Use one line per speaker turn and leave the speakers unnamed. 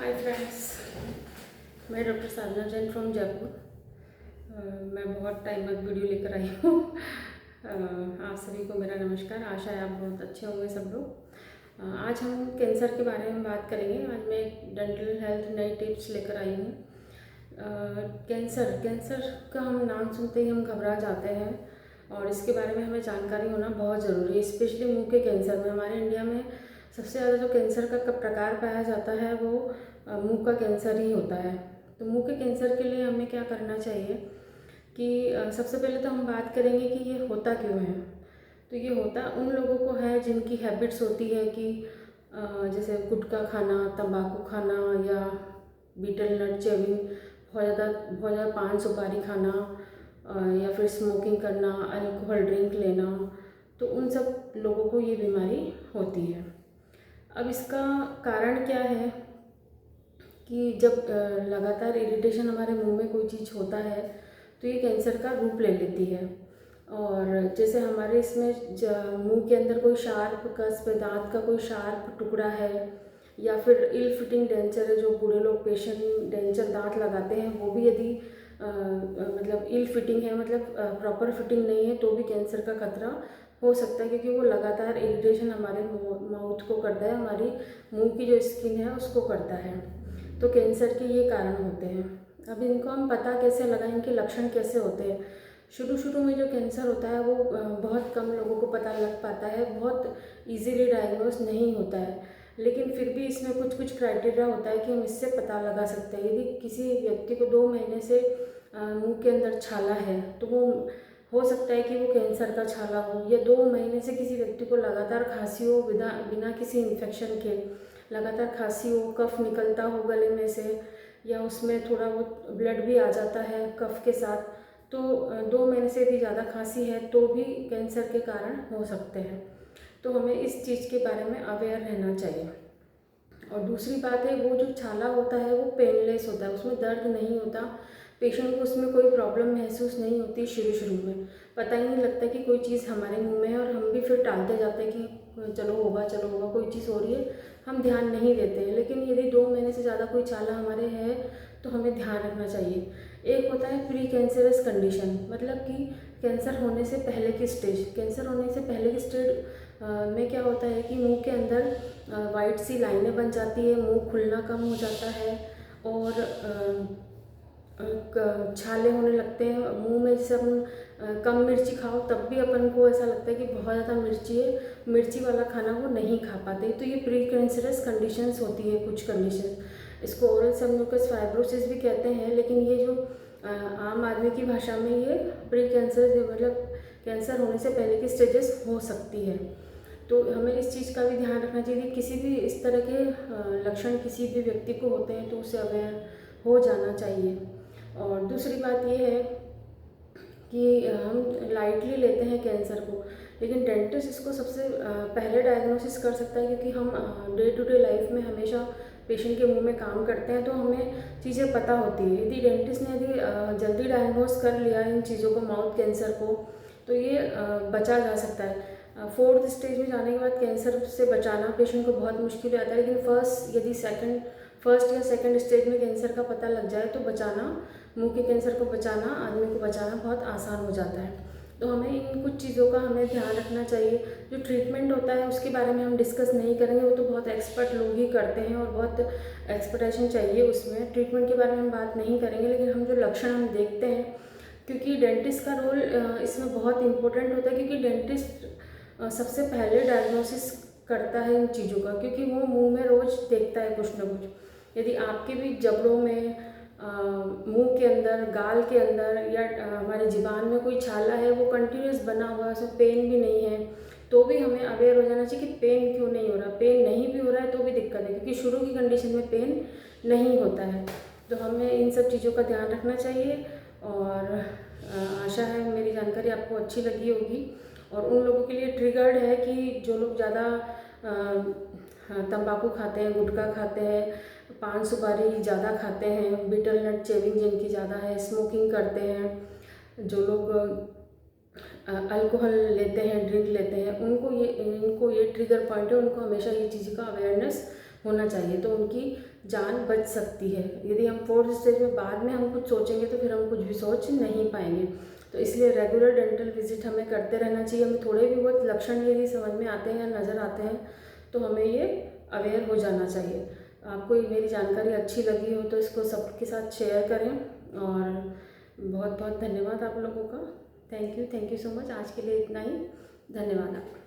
Hi friends, मैं doctor Sadhana Jain from Jaipur. मैं बहुत टाइम बाद वीडियो लेकर आई हूँ। आप सभी को मेरा नमस्कार। आशा है आप बहुत अच्छे होंगे सब लोग। आज हम कैंसर के बारे में बात करेंगे। आज मैं एक डेंटल हेल्थ नई टिप्स लेकर आई हूँ। कैंसर का हम नाम सुनते ही हम घबरा जाते हैं और इसके बारे में हमें जानकारी होना बहुत ज़रूरी है। स्पेशली मुंह के कैंसर में हमारे इंडिया में सबसे ज़्यादा जो कैंसर का प्रकार पाया जाता है वो मुंह का कैंसर ही होता है। तो मुंह के कैंसर के लिए हमें क्या करना चाहिए कि सबसे पहले तो हम बात करेंगे कि ये होता क्यों है। तो ये होता उन लोगों को है जिनकी हैबिट्स होती है कि जैसे गुटखा खाना, तंबाकू खाना या बीटल नट च्यूइंग, बहुत ज़्यादा पान सुपारी खाना या फिर स्मोकिंग करना, अल्कोहल ड्रिंक लेना। तो उन सब लोगों को ये बीमारी होती है। अब इसका कारण क्या है कि जब लगातार इरिटेशन हमारे मुंह में कोई चीज़ होता है तो ये कैंसर का रूप ले लेती है। और जैसे हमारे इसमें मुंह के अंदर कोई शार्प कस्प, दांत का कोई शार्प टुकड़ा है या फिर इल फिटिंग डेंचर है, जो बूढ़े लोग पेशेंट डेंचर दांत लगाते हैं वो भी यदि मतलब इल फिटिंग है, मतलब प्रॉपर फिटिंग नहीं है, तो भी कैंसर का खतरा हो सकता है, क्योंकि वो लगातार इरिटेशन हमारे माउथ को करता है, हमारी मुंह की जो स्किन है उसको करता है। तो कैंसर के ये कारण होते हैं। अब इनको हम पता कैसे लगाएं, इनके लक्षण कैसे होते हैं। शुरू में जो कैंसर होता है वो बहुत कम लोगों को पता लग पाता है, बहुत इजीली डायग्नोस नहीं होता है, लेकिन फिर भी इसमें कुछ क्राइटेरिया होता है कि हम इससे पता लगा सकते हैं। यदि किसी व्यक्ति को 2 महीने से मुंह के अंदर छाला है तो वो हो सकता है कि वो कैंसर का छाला हो, या 2 महीने से किसी व्यक्ति को लगातार खांसी हो बिना किसी इन्फेक्शन के, लगातार खांसी हो, कफ निकलता हो गले में से, या उसमें थोड़ा बहुत ब्लड भी आ जाता है कफ के साथ, तो 2 महीने से यदि ज़्यादा खांसी है तो भी कैंसर के कारण हो सकते हैं। तो हमें इस चीज़ के बारे में अवेयर रहना चाहिए। और दूसरी बात है, वो जो छाला होता है वो पेनलेस होता है, उसमें दर्द नहीं होता, पेशेंट को उसमें कोई प्रॉब्लम महसूस नहीं होती। शुरू में पता ही नहीं लगता कि कोई चीज़ हमारे मुंह में है, और हम भी फिर टालते जाते हैं कि चलो होगा कोई चीज़ हो रही है, हम ध्यान नहीं देते हैं। लेकिन यदि 2 महीने से ज़्यादा कोई छाला हमारे है तो हमें ध्यान रखना चाहिए। एक होता है प्री कैंसरस कंडीशन, मतलब कि कैंसर होने से पहले की स्टेज। कैंसर होने से पहले की स्टेज में क्या होता है कि मुंह के अंदर वाइट सी लाइनें बन जाती है, मुंह खुलना कम हो जाता है और छाले होने लगते हैं मुंह में। जैसे अपन कम मिर्ची खाओ तब भी अपन को ऐसा लगता है कि बहुत ज़्यादा मिर्ची है, मिर्ची वाला खाना वो नहीं खा पाते। तो ये प्री कैंसरस कंडीशंस होती है, कुछ कंडीशन। इसको ओरल सबम्यूकस फाइब्रोसिस भी कहते हैं, लेकिन ये जो आम आदमी की भाषा में ये प्री कैंसर, मतलब कैंसर होने से पहले की स्टेजेस हो सकती है। तो हमें इस चीज़ का भी ध्यान रखना चाहिए कि किसी भी इस तरह के लक्षण किसी भी व्यक्ति को होते हैं तो उसे अवेयर हो जाना चाहिए। और दूसरी बात ये है कि हम लाइटली लेते हैं कैंसर को, लेकिन डेंटिस्ट इसको सबसे पहले डायग्नोसिस कर सकता है, क्योंकि हम डे टू डे लाइफ में हमेशा पेशेंट के मुंह में काम करते हैं, तो हमें चीज़ें पता होती है। यदि डेंटिस्ट ने यदि जल्दी डायग्नोस कर लिया इन चीज़ों को, माउथ कैंसर को, तो ये बचा जा सकता है। 4th स्टेज में जाने के बाद कैंसर से बचाना पेशेंट को बहुत मुश्किल हो जाता है, लेकिन फर्स्ट या सेकंड स्टेज में कैंसर का पता लग जाए तो बचाना, मुंह के कैंसर को बचाना, आदमी को बचाना बहुत आसान हो जाता है। तो हमें इन कुछ चीज़ों का हमें ध्यान रखना चाहिए। जो ट्रीटमेंट होता है उसके बारे में हम डिस्कस नहीं करेंगे, वो तो बहुत एक्सपर्ट लोग ही करते हैं और बहुत एक्सपर्टाइजेशन चाहिए उसमें। ट्रीटमेंट के बारे में हम बात नहीं करेंगे, लेकिन हम जो लक्षण हम देखते हैं, क्योंकि डेंटिस्ट का रोल इसमें बहुत इम्पोर्टेंट होता है, क्योंकि डेंटिस्ट सबसे पहले डायग्नोसिस करता है इन चीज़ों का, क्योंकि वो मुंह में रोज़ देखता है कुछ ना कुछ। यदि आपके भी जबड़ों में, मुंह के अंदर, गाल के अंदर या हमारे ज़ुबान में कोई छाला है, वो कंटिन्यूस बना हुआ है, उसमें पेन भी नहीं है, तो भी हमें अवेयर हो जाना चाहिए कि पेन क्यों नहीं हो रहा। पेन नहीं भी हो रहा है तो भी दिक्कत है, क्योंकि शुरू की कंडीशन में पेन नहीं होता है। तो हमें इन सब चीज़ों का ध्यान रखना चाहिए। और आशा है मेरी जानकारी आपको अच्छी लगी होगी। और उन लोगों के लिए ट्रिगर्ड है कि जो लोग ज़्यादा तंबाकू खाते हैं, गुटखा खाते हैं, पान सुपारी ज़्यादा खाते हैं, बीटल नट च्यूइंग जिनकी ज़्यादा है, स्मोकिंग करते हैं, जो लोग अल्कोहल लेते हैं, ड्रिंक लेते हैं, इनको ये ट्रिगर पॉइंट है। उनको हमेशा ये चीज़ का अवेयरनेस होना चाहिए, तो उनकी जान बच सकती है। यदि हम 4th स्टेज में बाद में हम कुछ सोचेंगे तो फिर हम कुछ भी सोच नहीं पाएंगे। तो इसलिए रेगुलर डेंटल विजिट हमें करते रहना चाहिए। हमें थोड़े भी बहुत लक्षण यदि समझ में आते हैं या नज़र आते हैं तो हमें ये अवेयर हो जाना चाहिए। आपको ये मेरी जानकारी अच्छी लगी हो तो इसको सबके साथ शेयर करें, और बहुत बहुत धन्यवाद आप लोगों का। Thank you so much. आज के लिए इतना ही, धन्यवाद आपका।